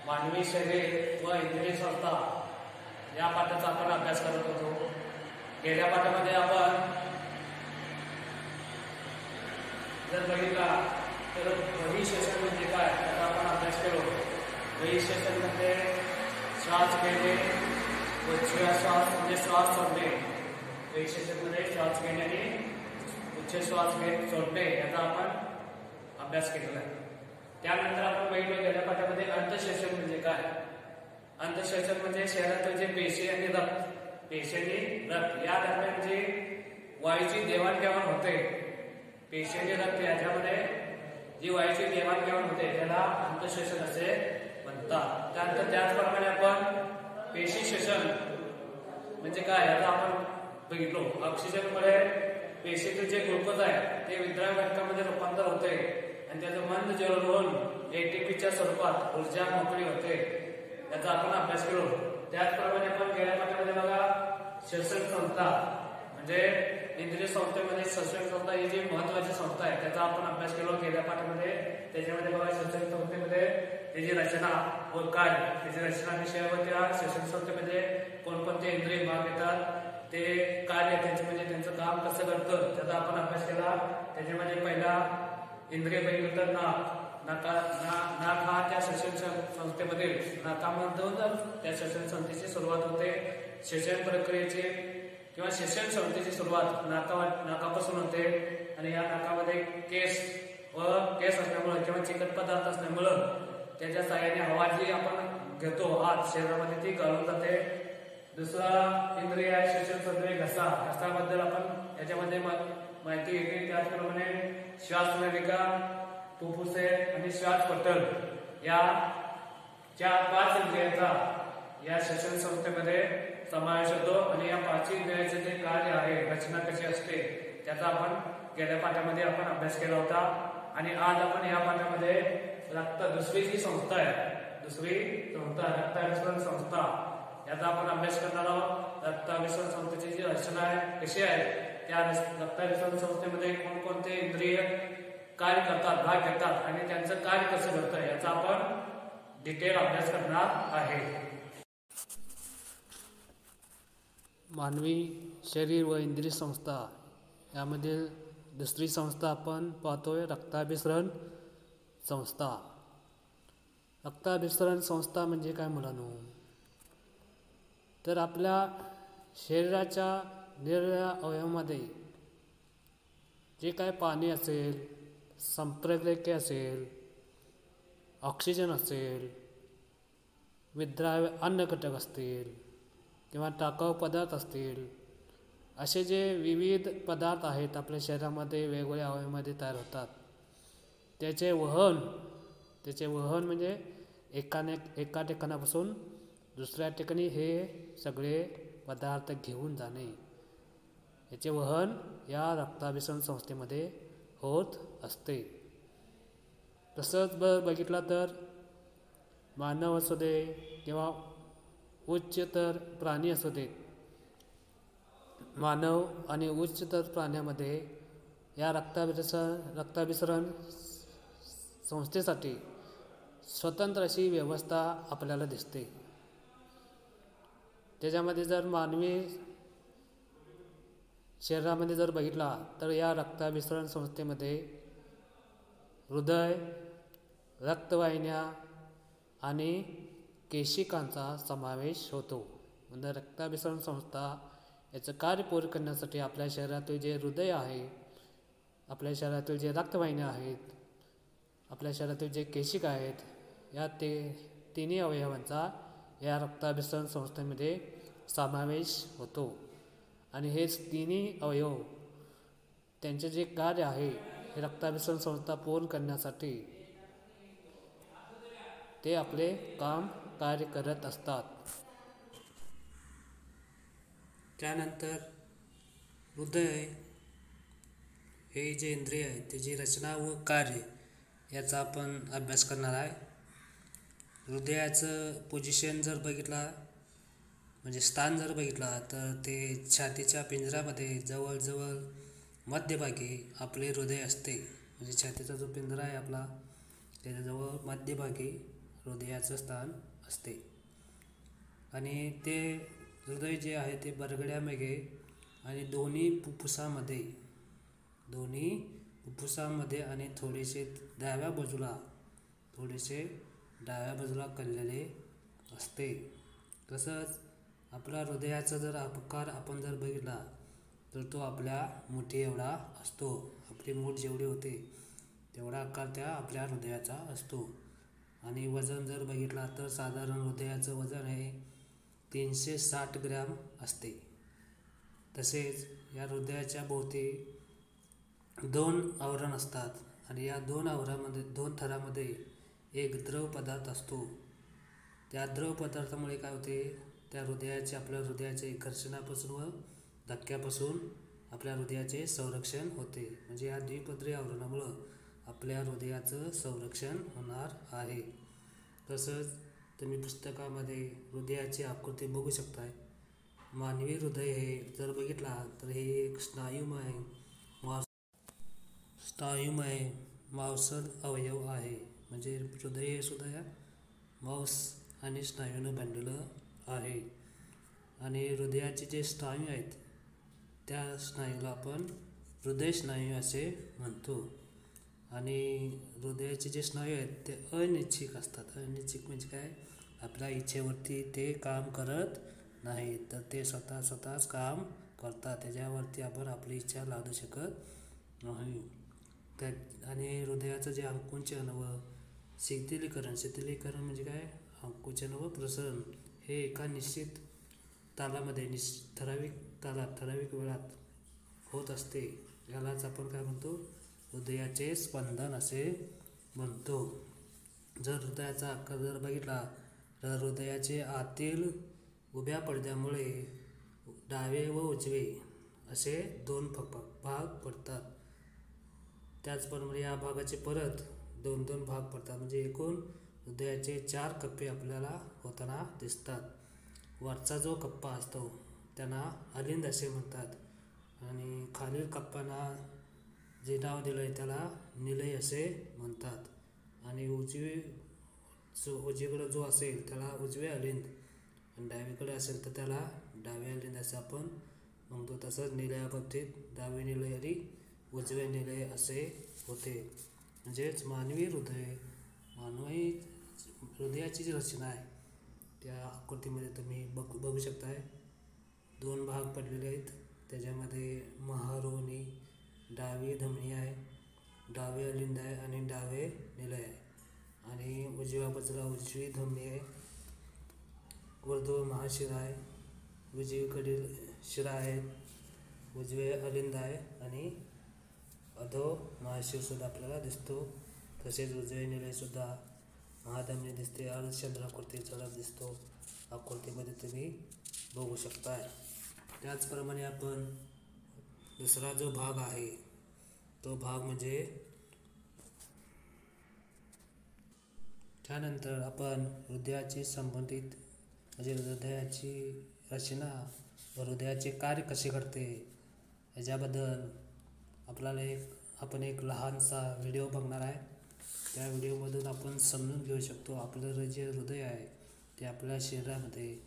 मानवी शरीर व इंद्रिय संस्था या पाठाचा आपण अभ्यास करत होतो। गेल्या पाठामध्ये आपण जर बघितला तर बहिःश्वसन म्हणजे काय त्याचा आपण अभ्यास केलो। बहिःश्वसन म्हणजे श्वास घेणे व श्वास म्हणजे श्वास सोडणे। बहिःश्वसन म्हणजे श्वास घेणे आणि उच्च श्वास सोडणे याचा आपण अभ्यास केलेला आहे। त्यानंतर आपण बघितलं गेल्या पाठामध्ये अंतःश्वसन म्हणजे काय। अंतःश्वसन म्हणजे शरीरातील जे पेशी आणि रक्त या दरम्यान जे वायूची देवाणघेवाण होते, पेशी आणि रक्त याच्यामध्ये जी वायूची देवाणघेवाण होते त्याला अंतःश्वसन असे म्हणतात। त्यानंतर त्याचप्रमाणे आपण पेशी श्वसन म्हणजे काय याचा आपण बघितलो। ऑक्सिजनमुळे पेशीचे जे ग्लुकोज आहे ते विद्राव्य घटकामध्ये रूपांतर होते आणि त्याचं मंद ज्वलन होऊन एटीपीच्या स्वरूपात ऊर्जा मोकळी होते याचा आपण अभ्यास केलो। त्याचप्रमाणे आपण गेल्या पाठामध्ये बघा श्वसन संस्था म्हणजे इंद्रिय संस्थेमध्ये श्वसन संस्था ही जी महत्वाची संस्था आहे त्याचा आपण अभ्यास केलो गेल्या पाठामध्ये। त्याच्यामध्ये बघा श्वसन संस्थेमध्ये त्याची रचना व कार्य, त्याची रचना विषय व त्या श्वसन संस्थेमध्ये कोणकोणते इंद्रिय भाग येतात, ते कार्य त्यांचे म्हणजे त्यांचं काम कसं करतं त्याचा आपण अभ्यास केला। त्याच्यामध्ये पहिला इंद्रिय बघितलं तर नाक हा त्या श्वसन संस्थेमध्ये नाकामधून त्या श्वसन संस्थेची सुरुवात होते। श्वसन प्रक्रियेची किंवा श्वसन संस्थेची सुरुवात नाकापासून होते आणि या नाकामध्ये केस असल्यामुळे किंवा चिकट पदार्थ असल्यामुळं त्याच्या साहाय्याने हवा जी आपण घेतो आत शरीरामध्ये ती गळून जाते। दुसरा इंद्रिय आहे श्वसन संस्थेमध्ये घसाबद्दल आपण याच्यामध्ये माहिती घेतली। त्याचप्रमाणे श्वासनलिका, फुफ्फुसे आणि श्वासपटल या 5 इंद्रियांचा या श्वसन संस्थेमध्ये समावेश होतो आणि या 5 इंद्रियांचे जे कार्य आहे, रचना कशी असते त्याचा आपण गेल्या पाठामध्ये आपण अभ्यास केला होता। आणि आज आपण या पाठामध्ये दुसरी जी संस्था आहे, रक्ताभिसरण संस्था याचा आपण अभ्यास करणार आहोत। रक्ताभिसरण संस्थेची जी रचना आहे कशी आहे, त्या रक्ताभिसरण संस्थेमध्ये कोणकोणते इंद्रिय कार्य करतात, भाग घेतात आणि त्यांचं कार्य कसं घडतं याचा आपण डिटेल अभ्यास करणार आहे। मानवी शरीर व इंद्रिय संस्था यामध्ये दुसरी संस्था आपण पाहतोय रक्ताभिसरण संस्था। रक्ताभिसरण संस्था म्हणजे काय मुलांनो, तर आपल्या शरीराच्या निरनिराळ्या अवयवामध्ये जे काय पाणी असेल, संप्रेरक असेल, ऑक्सिजन असेल, विद्राव्य अन्न घटक असतील किंवा टाकाऊ पदार्थ असतील, असे जे विविध पदार्थ आहेत आपल्या शरीरामध्ये वेगवेगळ्या अवयवामध्ये तयार होतात, त्याचे वहन म्हणजे एका ठिकाणापासून दुसऱ्या ठिकाणी हे सगळे पदार्थ घेऊन जाणे, याचे वहन या रक्ताभिसरण संस्थेमध्ये होत असते। तसंच बघितलं तर मानव असू दे किंवा उच्चतर प्राणी असू दे, मानव आणि उच्चतर प्राण्यामध्ये या रक्ताभिसरण संस्थेसाठी स्वतंत्र अशी व्यवस्था आपल्याला दिसते। त्याच्यामध्ये जर मानवी शरीरामध्ये जर बघितला तर या रक्ताभिसरण संस्थेमध्ये हृदय, रक्तवाहिन्या आणि केशिकांचा समावेश होतो। म्हणजे रक्ताभिसरण संस्था याचं कार्य पूर्ण करण्यासाठी आपल्या शरीरातील जे हृदय आहे, आपल्या शरीरातील जे रक्तवाहिन्या आहेत, आपल्या शरीरातील जे केशिका आहेत, या तिन्ही अवयवांचा या रक्ताभिसरण संस्थेमध्ये समावेश होतो। आणि हे तिन्ही अवयव त्यांचे जे कार्य आहे हे रक्ताभिसरण संस्था पूर्ण करण्यासाठी ते आपले कार्य करत असतात। त्यानंतर हृदय हे जे इंद्रिय आहे त्याची रचना व कार्य याचा आपण अभ्यास करणार आहे। हृदयाचं पोझिशन जर बघितला म्हणजे स्थान जर बघितला तर ते छातीच्या पिंजऱ्यामध्ये जवळजवळ मध्यभागी आपले हृदय असते। म्हणजे छातीचा जो पिंजरा आहे आपला त्याच्याजवळ मध्यभागी हृदयाचं स्थान असते. आणि ते हृदय जे आहे ते बरगड्यामागे आणि दोन्ही फुफ्फुसामध्ये आणि थोडेसे डाव्या बाजूला कललेले असते. तसंच आपला हृदयाचा जर आकार आपण जर बघितला तर तो आपल्या मुठी एवढा असतो. आपली मूठ जेवढी होते तेवढा आकार त्या आपल्या हृदयाचा असतो. आणि वजन जर बघितला तर साधारण हृदयाचं वजन हे 360 ग्रॅम असते. तसेच या हृदयाच्या भोवती 2 आवरण असतात आणि या 2 थरामध्ये एक द्रव पदार्थ असतो. त्या द्रव पदार्थामुळे काय होते, त्या आपल्या हृदयाच्या घर्षणापासून व धक्क्यापासून आपल्या हृदयाचे संरक्षण होते. म्हणजे या द्विपदरी आवरणामुळं आपल्या हृदयाचं संरक्षण होणार आहे. तसंच तुम्ही पुस्तकामध्ये हृदयाची आकृती बघू शकताय. मानवी हृदय हे जर बघितला तर हे एक स्नायुमय मांसल अवयव आहे. म्हणजे हृदय हे सुद्धा या मांस आणि स्नायूनं बांधलेलं आहे. आणि हृदयाचे जे स्नायू आहेत त्या स्नायूला आपण हृदय स्नायू असे म्हणतो. आणि हृदयाचे जे स्नायू आहेत ते अनिच्छिक असतात. अनिच्छिक म्हणजे काय, आपल्या इच्छेवरती ते काम करत नाहीत, तर ते स्वतःच काम करतात. त्याच्यावरती आपण आपली इच्छा लादू शकत नाही. आणि हृदयाचं जे आकुंचन व शिथिलीकरण म्हणजे काय, आकुंचन व प्रसरण हे एका निश्चित तालामध्ये ठराविक वेळात होत असते. यालाच आपण काय म्हणतो, हृदयाचे स्पंदन असे म्हणतो. जर हृदयाचा आकार जर बघितला तर हृदयाचे आतील उभ्या पडद्यामुळे डावे व उजवे असे 2 भाग पडतात. त्याचप्रमाणे या भागाचे परत 2 भाग पडतात. म्हणजे एकूण हृदयाचे 4 कप्पे आपल्याला होताना दिसतात. वरचा जो कप्पा असतो त्यांना अलिंद असे म्हणतात आणि खालील कप्प्यांना जे नाव दिलं आहे त्याला निलय असे म्हणतात. आणि उजवीकडे जो असेल त्याला उजवे अलिंद आणि डावीकडे असेल तर त्याला डावे अलिंद असं आपण म्हणतो. तसंच निलया बाबतीत डावे निलय आणि उजवे निलय असे होते. म्हणजेच मानवी हृदयाची जी रचना आहे त्या आकृतीमध्ये तुम्ही बघू शकताय. 2 भाग पडलेले आहेत. त्याच्यामध्ये महारोनी डावी धमनी आहे, डावे अलिंद आहे आणि डावे निलय आहे. आणि उजव्या बाजूला उजवी धमनी आहे, ऊर्ध्व महाशिरा आहे, उजवीकडील शिरा आहेत, उजवे अलिंद आहे आणि अधो महाशीर सुद्धा आपल्याला दिसतो. तसेच उजवे निलय सुद्धा महाधमनी दिसते. अर्धचंद्राकृती चढत दिसतो. आकृतीमध्ये तुम्ही बघू शकताय. त्याचप्रमाणे आपण दुसरा जो भाग आहे तो भाग म्हणजे त्यानंतर आपण हृदयाची संबंधित म्हणजे हृदयाची रचना व हृदयाचे कार्य कसे करते याच्याबद्दल आपण एक लहानसा व्हिडिओ बघणार आहे. त्या व्हिडिओमधून आपण समजून घेऊ शकतो आपलं जे हृदय आहे ते आपल्या शरीरामध्ये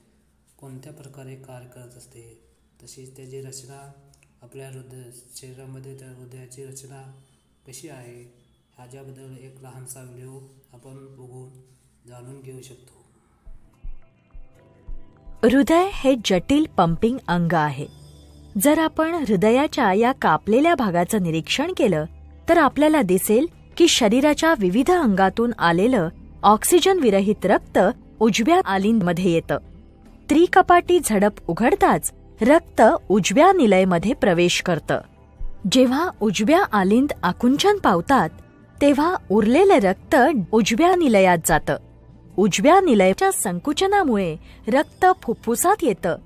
कोणत्या प्रकारे कार्य करत असते. तशीच त्याची रचना आपल्या शरीरामध्ये त्या हृदयाची रचना कशी आहे ह्याच्याबद्दल एक लहानसा व्हिडिओ आपण बघून जाणून घेऊ शकतो. हृदय हे जटिल पंपिंग अंग आहे. जर आपण हृदयाच्या या कापलेल्या भागाचं निरीक्षण केलं तर आपल्याला दिसेल की शरीराच्या विविध अंगातून आलेलं ऑक्सिजन विरहित रक्त उजव्या आलिंदमध्ये येतं. त्रिकपाटी झडप उघडताच रक्त उजव्या निलयमध्ये प्रवेश करतं. जेव्हा उजव्या आलिंद आकुंचन पावतात तेव्हा उरलेले रक्त उजव्या निलयात जातं. उजव्या निलयाच्या संकुचनामुळे रक्त फुफ्फुसात येतं.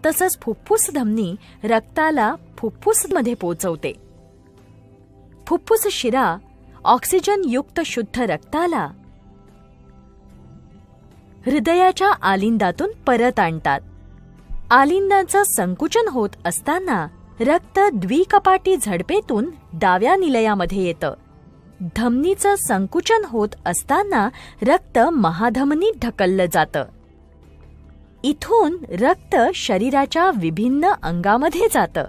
तसंच फुफ्फुस धमनी रक्ताला फुफ्फुसमध्ये पोचवते. फुफ्फुस शिरा ऑक्सिजन युक्त शुद्ध रक्ताला हृदयाच्या आलिंदातून परत आणतात. आलिंदाचं संकुचन होत असताना रक्त द्विकपाटी झडपेतून डाव्या निलयामध्ये येतं. धमनीचं संकुचन होत असताना रक्त महाधमनीत ढकललं जातं. इथून रक्त शरीराच्या विभिन्न अंगामध्ये जातं.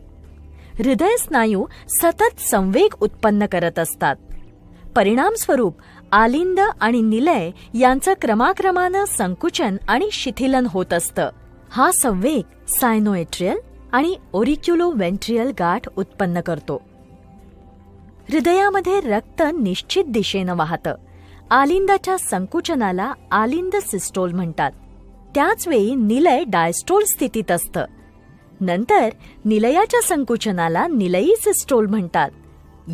हृदय स्नायू सतत संवेग उत्पन्न करत असतात. परिणामस्वरूप आलिंद आणि निलय यांचं क्रमाक्रमानं संकुचन आणि शिथिलन होत असतं. हा संवेग सायनोएट्रियल आणि ओरिक्युलोवेंट्रियल गाठ उत्पन्न करतो. हृदयामध्ये रक्त निश्चित दिशेनं वाहतं. आलिंदाच्या संकुचनाला आलिंद सिस्टोल म्हणतात. त्याचवेळी निलय डायस्टोल स्थितीत असतं. नंतर निलयाच्या संकुचनाला निलयी सिस्टोल म्हणतात.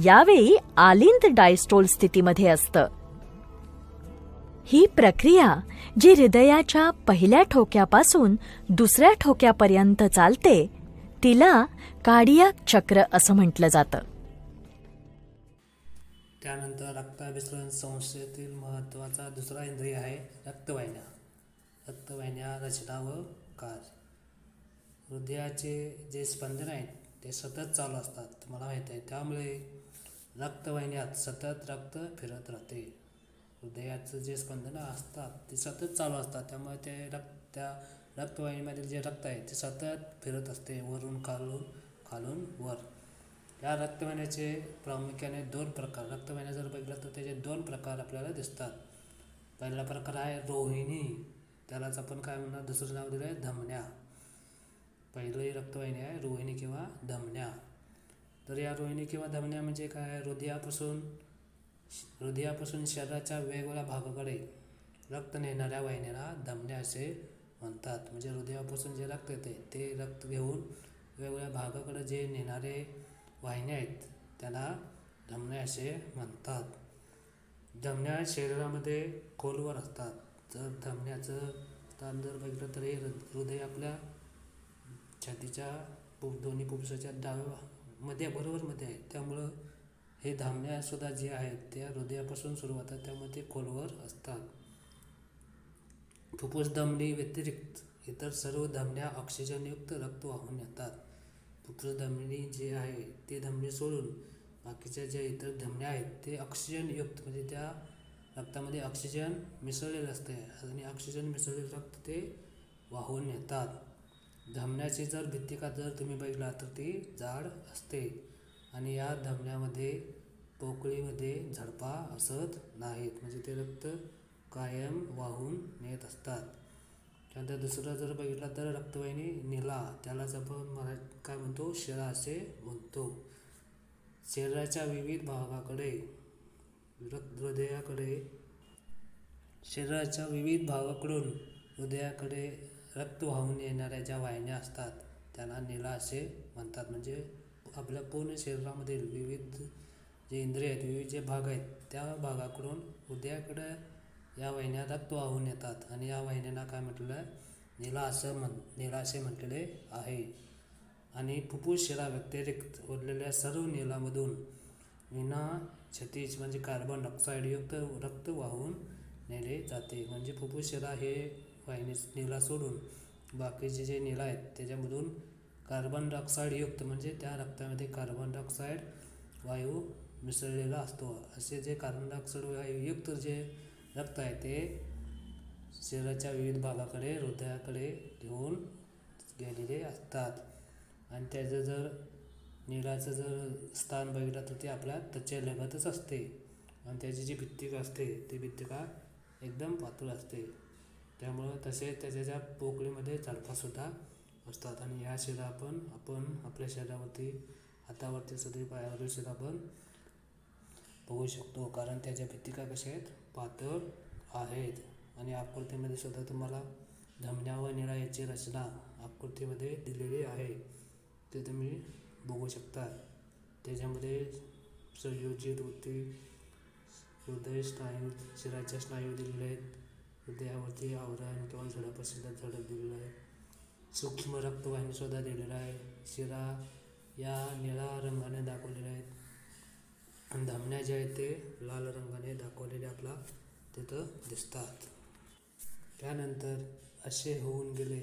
यावेळी आलिंद डायस्टोल स्थितीमध्ये असतं. ही प्रक्रिया जी हृदयाच्या पहिल्या ठोक्यापासून दुसऱ्या ठोक्यापर्यंत चालते तिला कार्डियाक चक्र असं म्हटलं जातं. त्यानंतर रक्ताभिसरण संस्थेतील महत्त्वाचा दुसरा इंद्रिय आहे रक्तवाहिन्या. रक्तवाहिन्या रचना व कार्य. हृदयाचे जे स्पंदन आहेत ते सतत चालू असतात, तुम्हाला माहीत आहे. त्यामुळे रक्तवाहिन्यात सतत रक्त फिरत राहते. हृदयाचं जे स्पंदनं असतात ते सतत चालू असतात, त्यामुळे त्या रक्तवाहिनीमधील जे रक्त आहे ते सतत फिरत असते, वरून खालून वर. या रक्तवाहिन्याचे प्रामुख्याने 2 प्रकार. रक्तवाहिन्या जर बघितलं तर त्याचे 2 प्रकार आपल्याला दिसतात. पहिला प्रकार आहे रोहिणी, त्यालाच आपण काय म्हणणार, दुसरं नाव दिलं आहे धमन्या. पहिली रक्तवाहिनी आहे रोहिणी किंवा धमन्या. तर या रोहिणी किंवा धमन्या म्हणजे काय, हृदयापासून शरीराच्या वेगवेगळ्या भागाकडे रक्त नेणाऱ्या वाहिन्यांना धमन्या असे म्हणतात. म्हणजे हृदयापासून जे रक्त येते ते रक्त घेऊन वेगवेगळ्या भागाकडे जे नेणारे वाहिन्या आहेत त्यांना धमन्या असे म्हणतात. धमन्या शरीरामध्ये खोलवर असतात. जर धमन्याचं स्थान जर बघितलं तर हे हृदय आपल्या छातीच्या दोन्ही फुफ्फुसाच्या डाव्या बरोबर आहे. त्यामुळं हे धमन्यासुद्धा जे आहेत त्या हृदयापासून सुरू होतात, त्यामुळे ते खोलवर असतात. फुफ्फुस धमनी व्यतिरिक्त इतर सर्व धमन्या ऑक्सिजनयुक्त रक्त वाहून नेतात. फुफ्फुस धमनी जे आहे ते धमनी सोडून बाकीच्या ज्या इतर धमन्या आहेत ते ऑक्सिजनयुक्त, म्हणजे त्या रक्तामध्ये ऑक्सिजन मिसळलेलं असते आणि ऑक्सिजन मिसळलेलं रक्त ते वाहून नेतात. धमन्याची जर भित्तिका जर तुम्ही बघितला तर ती जाड असते आणि या धमन्यामध्ये पोकळीमध्ये झडपा असत नाहीत, म्हणजे ते रक्त कायम वाहून नेत असतात. त्यानंतर दुसरं जर बघितला तर रक्तवाहिनी निला, त्यालाच आपण काय म्हणतो, शिरा असे म्हणतो. शरीराच्या विविध भागाकडे शरीराच्या विविध भागाकडून हृदयाकडे रक्त वाहून येणाऱ्या ज्या वाहिन्या असतात त्यांना निला असे म्हणतात. म्हणजे आपल्या पूर्ण शरीरामधील विविध जे इंद्रिय आहेत, विविध जे भाग आहेत त्या भागाकडून हृदयाकडे या वाहिन्या रक्त वाहून येतात आणि या वाहिन्यांना काय म्हटलेलं आहे, निला असे म्हटलेले आहे. आणि फुफ्फुस शिरा व्यतिरिक्त उरलेल्या सर्व निलामधून विना क्षतिज म्हणजे कार्बन डायऑक्साईडयुक्त रक्त वाहून नेले जाते. म्हणजे फुफ्फुस शिरा हे वाहिनी निला सोडून बाकीचे जे निला आहेत त्याच्यामधून कार्बन डायऑक्साईडयुक्त म्हणजे त्या रक्तामध्ये कार्बन डायऑक्साईड वायू मिसळलेला असतो. असे जे कार्बन डायऑक्साईड वायूयुक्त जे रक्त आहे ते शरीराच्या विविध भागाकडे हृदयाकडे घेऊन गेलेले असतात. आणि त्याचं जर निलाचं जर स्थान बघितलं तर ते आपल्या त्वचेलगतच असते आणि त्याची जी भित्तिका असते ती भित्तिका एकदम पातळ असते. त्यामुळं तसेच त्याच्या पोकळीमध्ये झडपासुद्धा असतात. आणि ह्या शिरा आपण आपल्या शरीरावरती, हातावरती सुद्धा पायावरती सुद्धा आपण बघू शकतो, कारण त्याच्या भित्तिका कशा आहेत, पातळ आहेत. आणि आकृतीमध्ये सुद्धा तुम्हाला धमन्या व निळा याची रचना आकृतीमध्ये दिलेली आहे, ते तुम्ही बघू शकता. त्याच्यामध्ये संयोजित होती हृदय स्नायू, शिराच्या स्नायू दिलेले आहेत. हृदयावरती आवरण किंवा झडपासुद्धा झडप दिलेलं आहे. सूक्ष्म रक्तवाहिनीसुद्धा दिलेला आहे. शिरा या निळा रंगाने दाखवलेल्या आहेत आणि धमन्या ज्या आहेत ते लाल रंगाने दाखवलेले आपला तिथं दिसतात. त्यानंतर असे होऊन गेले,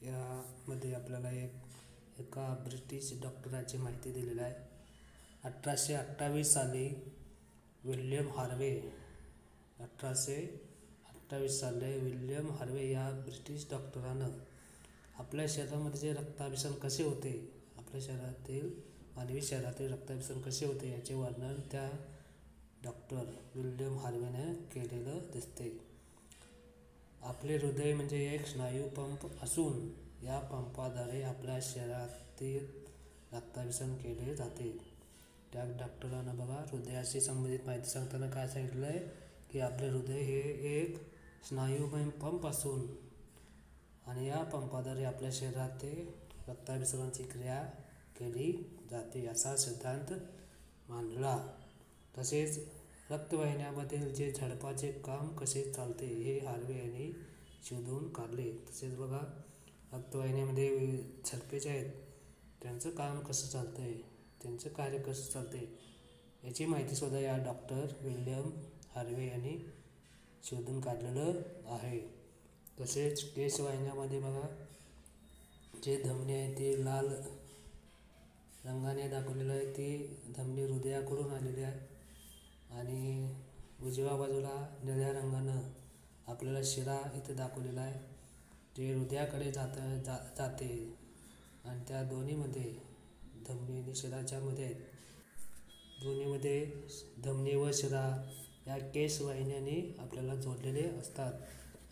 यामध्ये आपल्याला एका ब्रिटिश डॉक्टराची माहिती दिलेली आहे. 1828 साली विल्यम हार्वे 1828 साली विल्यम हार्वे या ब्रिटिश डॉक्टरानं आपल्या शरीरामध्ये जे रक्ताभिसरण कसे होते, आपल्या शरीरातील मानवी शरीरातील रक्ताभिसरण कसे होते याचे वर्णन त्या डॉक्टर विल्यम हार्वेने केलेलं दिसते. आपले हृदय म्हणजे एक स्नायू पंप असून या पंपाद्वारे आपल्या शरीरातील रक्ताभिसरण केले जाते. त्या डॉक्टरानं बघा हृदयाशी संबंधित माहिती सांगताना काय सांगितलं आहे की आपले हृदय हे एक स्नायूमय पंप असून आणि या पंपाद्वारे आपल्या शरीरातील रक्ताभिसरणाची क्रिया केली जाते असा सिद्धांत मांडला. तसेच रक्तवाहिन्यामधील जे झडपाचे काम कसे चालते हे हार्वे यांनी शोधून काढले. तसेच बघा रक्तवाहिन्यामध्ये झडपे जे आहेत त्यांचं काम कसं चालतं आहे, त्यांचं कार्य कसं चालते याची माहिती सुद्धा या डॉक्टर विल्यम हार्वे यांनी शोधून काढलेलं आहे. तसेच केशवाहिन्यामध्ये बघा जे धमनी आहे ते लाल रंगाने दाखवलेलं आहे, ती धमनी हृदयाकडून आलेली आहे आणि उजव्या बाजूला निळ्या रंगानं आपल्याला शिरा इथे दाखवलेला आहे जे हृदयाकडे जाते आणि त्या दोन्हीमध्ये धमनी आणि शिराच्या मध्ये दोन्हीमध्ये धमनी व शिरा या केशवाहिन्याने आपल्याला जोडलेले असतात.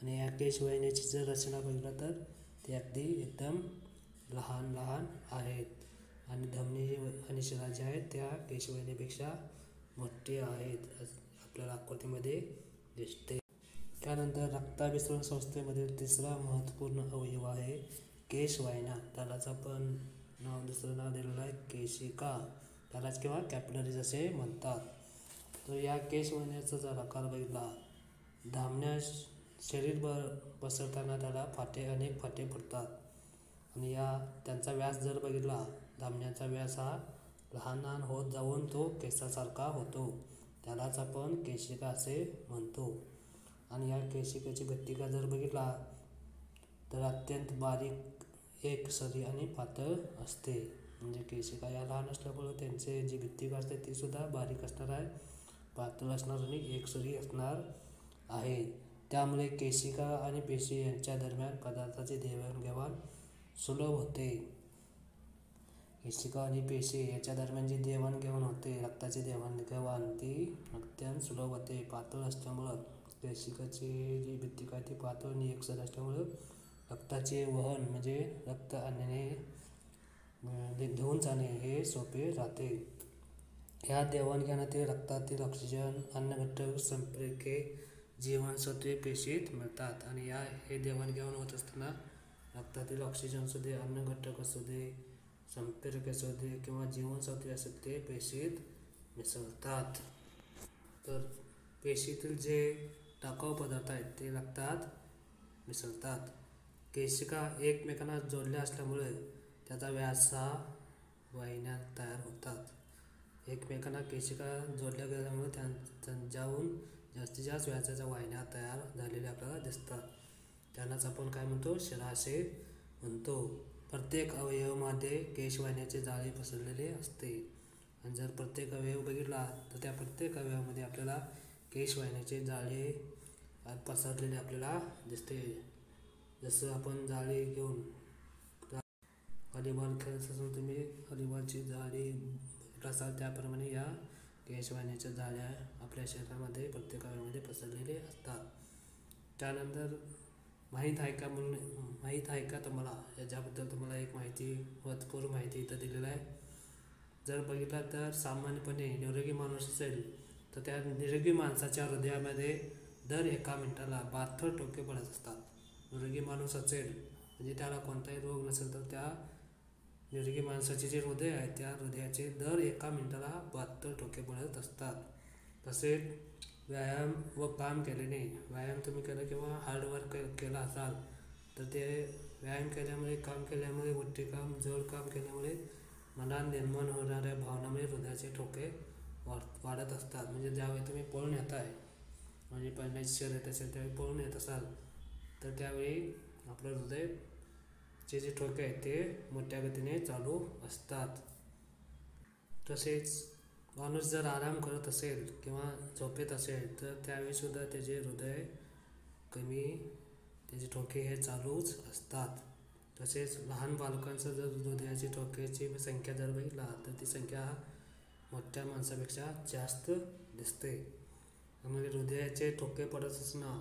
आणि या केशवाहिन्याची जर रचना बघितलं तर ते अगदी एकदम लहान लहान आहेत आणि धमनी आणि शिरा ज्या आहेत त्या केशवाहिन्यापेक्षा मोठे आहेत आपल्याला आकृतीमध्ये दिसते. त्यानंतर रक्ताभिसरण संस्थेमधील तिसरा महत्त्वपूर्ण अवयव आहे केशवाहिन्या. त्यालाच आपण दुसरं नाव दिलेलं आहे केशिका, त्यालाच किंवा कॅपिलरीज असे म्हणतात. तर या केशवाहिन्याचा जर आकार बघितला, धामण्या शरीरभर पसरताना त्याला अनेक फाटे पडतात आणि त्यांचा व्यास जर बघितला, धामण्याचा व्यास हा लहान लहान होत जाऊन तो केसासारखा होतो, त्यालाच आपण केशिका असे म्हणतो. आणि या केशिकेची भित्तिका जर बघितला तर अत्यंत बारीक एकसरी आणि पातळ असते. म्हणजे केशिका या लहान असल्यामुळे त्यांचे जी भित्तिका असते ती सुद्धा बारीक असणार आहे, पातळ असणार आणि एकसरी असणार आहे. त्यामुळे केशिका आणि पेशी यांच्या दरम्यान पदार्थाची देवाणघेवाण सुलभ होते. केशिका आणि पेशी याच्या दरम्यान जी देवाणघेवाण होते, रक्ताची देवाणघेवाण ती अत्यंत सुलभ होते. पातळ असल्यामुळं केशिकाची जी भित्तिका आहे ती पातळ आणि एकसर असल्यामुळं रक्ताचे वहन म्हणजे रक्त आणणे घेऊन जाणे हे सोपे जाते. ह्या देवाणघेवाणातील रक्तातील ऑक्सिजन, अन्नघटक, संप्रेरके, जीवनसत्वे पेशीत मिळतात आणि हे देवाणघेवाण होत असताना रक्तातील ऑक्सिजन असू दे, अन्नघटक असू दे, संप्रेरक असू दे किंवा जीवनसत्वे असू ते पेशीत मिसळतात. तर पेशीतील जे टाकाऊ पदार्थ आहेत ते रक्तात मिसळतात. केशिका एकमेकांना जोडल्या असल्यामुळे त्याचा व्यास हा वाहिन्या तयार होतात. एकमेकांना केशिका जोडल्या गेल्यामुळे त्यांच्याहून जास्तीत जास्त व्यासाच्या वाहिन्या तयार झालेल्या आपल्याला दिसतात. त्यांनाच आपण काय म्हणतो, शिरा असे म्हणतो. प्रत्येक अवयवामध्ये केशवाहिन्याचे जाळे पसरलेले असते आणि जर प्रत्येक अवयव बघितला तर त्या प्रत्येक अवयवामध्ये आपल्याला केशवाहिन्याचे जाळे पसरलेले आपल्याला दिसते. जसं आपण जाळे घेऊन व्हॉलीबॉल खेळत असून तुम्ही व्हॉलीबॉलची जाळी बघितला असाल त्याप्रमाणे या केशवाहिन्याच्या जाळ्या आपल्या शरीरामध्ये प्रत्येक अवयवामध्ये पसरलेले असतात. त्यानंतर माहीत आहे का तुम्हाला याच्याबद्दल तुम्हाला एक महत्त्वपूर्ण माहिती इथं दिलेलं आहे. जर बघितला तर सामान्यपणे निरोगी माणूस असेल तर त्या निरोगी माणसाच्या हृदयामध्ये दर एका मिनिटाला 72 ठोके पडत असतात. निरोगी माणूस असेल म्हणजे त्याला कोणताही रोग नसेल तर त्या निरोगी माणसाचे जे हृदय आहे त्या हृदयाचे दर एका मिनिटाला 72 ठोके पडत असतात. तसेच व्यायाम व काम केल्याने, व्यायाम तुम्ही केलं किंवा हार्डवर्क केला असाल तर ते व्यायाम केल्यामुळे, काम केल्यामुळे, मोठे काम, जड काम केल्यामुळे मनात निर्माण होणाऱ्या भावनामुळे हृदयाचे ठोके वाढत असतात. म्हणजे ज्यावेळी तुम्ही पळून येत आहे, म्हणजे पळण्याची शर्यत असेल त्यावेळी पळून येत असाल तर त्यावेळी आपलं हृदयाचे जे ठोके आहेत ते मोठ्या गतीने चालू असतात. तसेच माणूस जर आराम करत असेल किंवा झोपेत असेल तर त्यावेळीसुद्धा त्याचे हृदय कमी, त्याचे ठोके हे चालूच असतात. तसेच लहान बालकांचं जर हृदयाची ठोक्याची संख्या जर बघितला तर ती संख्या मोठ्या माणसापेक्षा जास्त दिसते. त्यामुळे हृदयाचे ठोके पडत असताना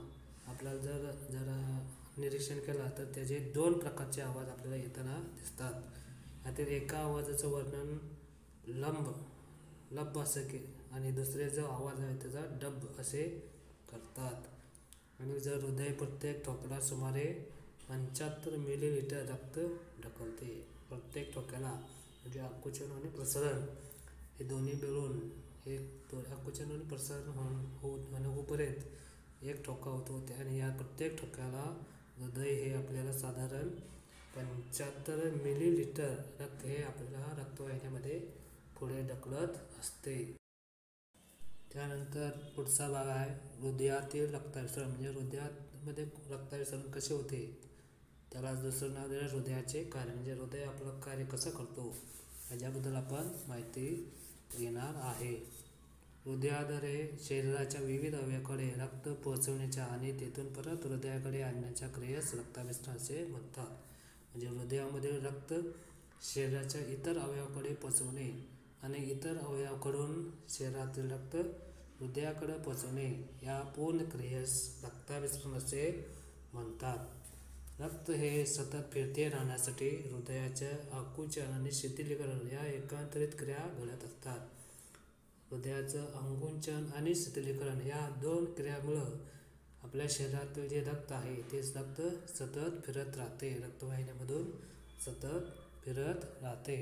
आपल्याला जर निरीक्षण केलं तर त्याचे 2 प्रकारचे आवाज आपल्याला येताना दिसतात. यातील एका आवाजाचं वर्णन लब असं की आणि दुसरे जो आवाज आहे त्याचा डब असे करतात. आणि जर हृदय प्रत्येक ठोक्याला सुमारे 75 मिलीलिटर रक्त ढकलते. प्रत्येक ठोक्याला म्हणजे आकुंचन आणि प्रसरण हे दोन्ही मिळून आकुंचन आणि प्रसरण होईपर्यंत एक ठोका होतो. आणि या प्रत्येक ठोक्याला हृदय हे आपल्याला साधारण 75 मिलीलिटर रक्त हे आपल्याला रक्तवाहिन्यामध्ये पुढे ढकलत असते. त्यानंतर पुढचा भाग आहे हृदयातील रक्ताभिसरण. म्हणजे हृदयामध्ये रक्ताभिसरण कसे होते त्याला दुसरं नाव दिलं हृदयाचे कार्य. म्हणजे हृदय आपलं कार्य कसं करतो याच्याबद्दल आपण माहिती घेणार आहे. हृदयाद्वारे शरीराच्या विविध अवयवाकडे रक्त पोहोचवण्याच्या आणि तेथून परत हृदयाकडे आणण्याच्या क्रियेस रक्ताभिसरण असे म्हणतात. म्हणजे हृदयामधील रक्त शरीराच्या इतर अवयवाकडे पोहोचवणे आणि इतर अवयवाकडून शरीरातील रक्त हृदयाकडे पोहोचवणे या पूर्ण क्रियेस रक्ताभिसरण असे म्हणतात. रक्त हे सतत फिरते राहण्यासाठी हृदयाचे आकुंचन आणि शिथिलीकरण या एकांतरित क्रिया घडत असतात. हृदयाचं आकुंचन आणि शिथिलीकरण या 2 क्रियामुळं आपल्या शरीरातील जे रक्त आहे तेच रक्त सतत फिरत राहते, रक्तवाहिन्यामधून सतत फिरत राहते.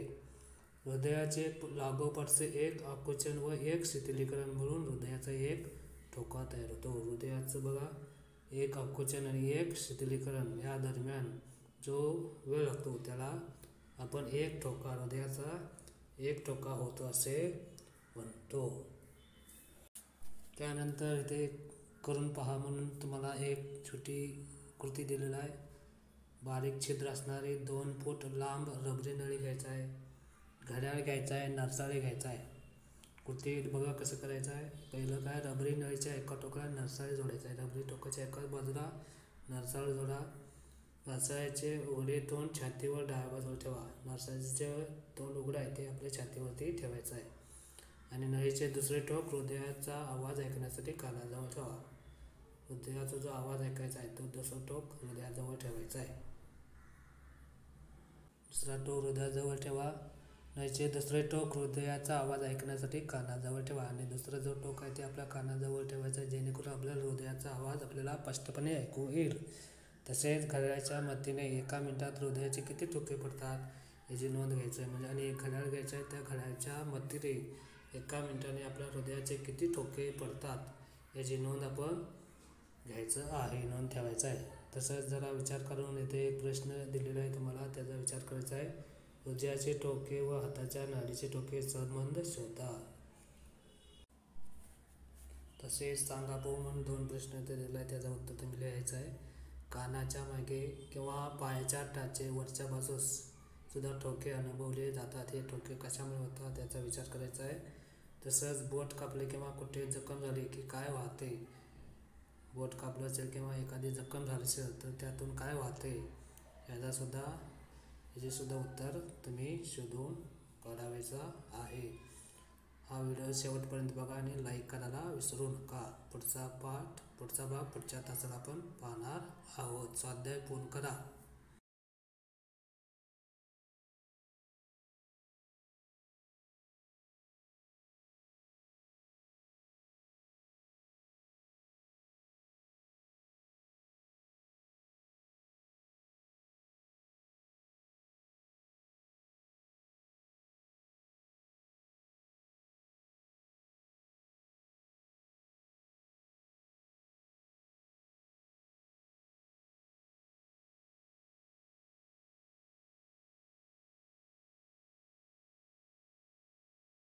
हृदयाचे लागोपाठचे एक आकुंचन व एक शिथिलीकरण मिळून हृदयाचा एक ठोका तयार होतो. हृदयाचं बघा एक आकुंचन आणि एक शिथिलीकरण या दरम्यान जो वेळ लागतो त्याला आपण एक ठोका, हृदयाचा एक ठोका होतो असे म्हणतो. त्यानंतर इथे करून पहा म्हणून तुम्हाला एक छोटी कृती दिलेली आहे. बारीक छिद्र असणारी 2 फूट लांब रबरी नळी घ्यायचा आहे, घड्याळ घ्यायचा आहे, नरसाळे घ्यायचा आहे. कृती बघा कसं करायचं आहे. पहिलं काय, रबरी नळीच्या एका टोकाला नरसाळे जोडायचं आहे. रबरी टोकाच्या एका बाजूला नरसाळे जोडा. नरसाळ्याचे उघडे तोंड छातीवर डाव्या बाजूला ठेवा. नरसाळ्याचे तोंड उघडं आहे ते आपल्या छातीवरती ठेवायचं आहे. आणि नळीचे दुसरे टोक हृदयाचा आवाज ऐकण्यासाठी कानाजवळ ठेवा. हृदयाचा जो आवाज ऐकायचा आहे तो दुसरा टोक हृदयाजवळ ठेवायचा आहे. दुसरा टोक हृदयाजवळ ठेवा. नळीचे दुसरे टोक हृदयाचा आवाज ऐकण्यासाठी कानाजवळ ठेवा. आणि दुसरं जो टोक आहे ते आपल्या कानाजवळ ठेवायचं जेणेकरून आपल्याला हृदयाचा आवाज आपल्याला स्पष्टपणे ऐकू येईल. तसेच घड्याळाच्या मदतीने 1 मिनिटात हृदयाचे किती ठोके पडतात याची नोंद घ्यायची आहे. म्हणजे आणि एक घड्याळ घ्यायचं आहे, त्या घड्याळाच्या मदतीने 1 मिनिटाने आपल्या हृदयाचे किती ठोके पडतात याची नोंद आपण घ्यायचं आहे, नोंद ठेवायचं आहे. तसंच जरा विचार करून इथे एक प्रश्न दिलेला आहे तुम्हाला, त्याचा विचार करायचा आहे. हृदयाचे ठोके व हाताच्या नाडीचे ठोके संबंध शोधा. तसेच सांगा पाहू म्हणून 2 प्रश्न इथे दिला आहे, त्याचं उत्तर तुम्ही लिहायचं आहे. कानाच्या मागे किंवा पायाच्या टाचे वरच्या बाजूस सुद्धा ठोके अनुभवले जातात. हे ठोके कशामुळे होतात याचा विचार करायचा आहे. तसंच बोट कापले किंवा कुठे जखम झाली की काय वाहते. बोट कापलं असेल किंवा एखादी जखम झाली असेल तर त्यातून काय वाहते याचे सुद्धा उत्तर तुम्ही शोधून काढायचं आहे. हा व्हिडिओ शेवटपर्यंत बघा आणि लाईक करायला विसरू नका. पुढचा भाग पुढच्या तासाला आपण पाहणार आहोत. स्वाध्याय पूर्ण करा.